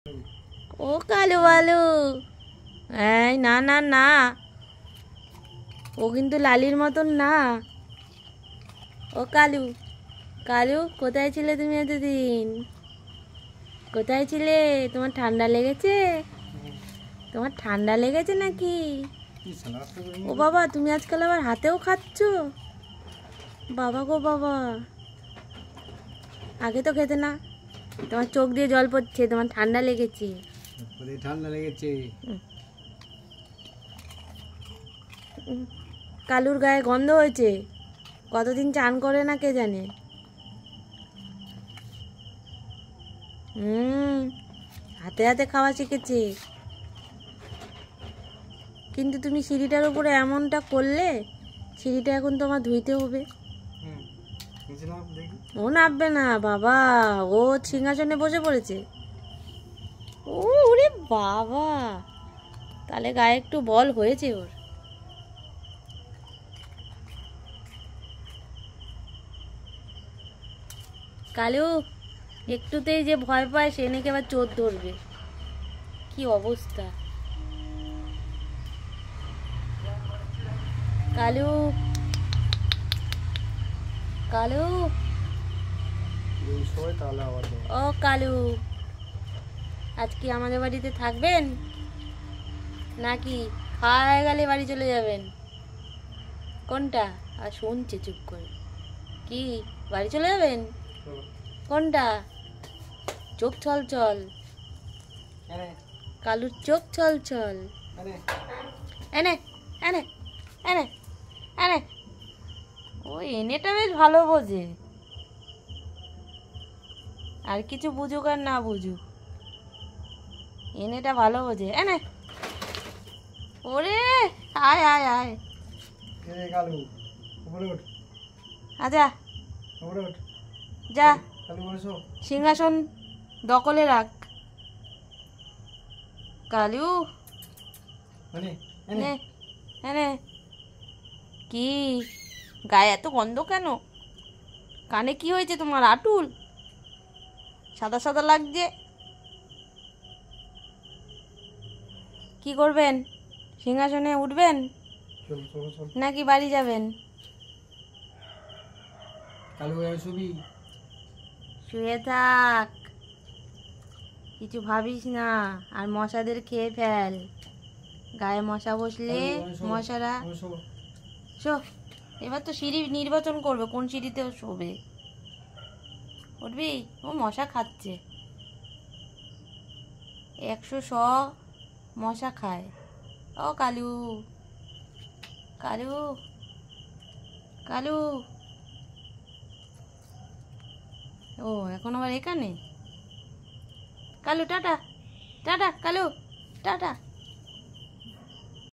ও কালু বালু, এই না না না, ও কিন্তু লালির মতন না। ও কালু, কালু কোথায় ছিলে তুমি এতদিন? কোথায় ছিলে? তোমার ঠান্ডা লেগেছে? তোমার ঠান্ডা লেগেছে নাকি? ও বাবা, তুমি আজকাল আবার হাতেও খাচ্ছ? বাবা গো বাবা, আগে তো খেতে না। তোমার চোখ দিয়ে জল পড়ছে, তোমার ঠান্ডা লেগেছে। ঠান্ডা লেগেছে। কালুর গায়ে গন্ধ হয়েছে, কতদিন চান করে না কে জানে। হাতে হাতে খাওয়া শিখেছে। কিন্তু তুমি সিঁড়িটার উপরে এমনটা করলে, সিঁড়িটা এখন তোমার ধুইতে হবে। ও নামবে না বাবা, ও সিংহাসনে বসে পড়েছে। ও ওরে বাবা, তাহলে গায়ে একটু বল হয়েছে ওর। কালু একটুতেই যে ভয় পায়, সে নাকি আবার চোর ধরবে। কি অবস্থা! কালু, কালু, ও কালু, আজ কি আমাদের বাড়িতে থাকবেন নাকি খাওয়া হয়ে গেলে বাড়ি চলে যাবেন? কোনটা? আর শুনছে চুপ করে। কি বাড়ি চলে যাবেন? কোনটা? চোখ ছল ছল, কালুর চোখ ছল ছল। এনে এনে এনে এনে, ও এনেটা বেশ ভালো বোঝে। আর কিছু বুঝুক আর না বুঝুক, এনেটা ভালো বোঝে। এনে, ওরে আয় আয় আয়, আচ্ছা যা, সিংহাসন দখলে রাখ। কালু, কি গায়ে এত গন্ধ কেন? কানে কি হয়েছে তোমার? আটুল সাদা সাদা লাগছে। কি করবেন? সিংহাসনে উঠবেন নাকি বাড়ি যাবেন? শুয়ে থাক, কিছু ভাবিস না। আর মশাদের খেয়ে ফেল, গায়ে মশা বসলে মশারা। শো, এবার তো সিঁড়ি নির্বাচন করবে, কোন সিঁড়িতেও শোবে। উঠবি? ও মশা খাচ্ছে, 100 মশা খায়। ও কালু, কালু, কালু, ও এখন আবার এখানে। Kalu tata, tata Kalu, tata.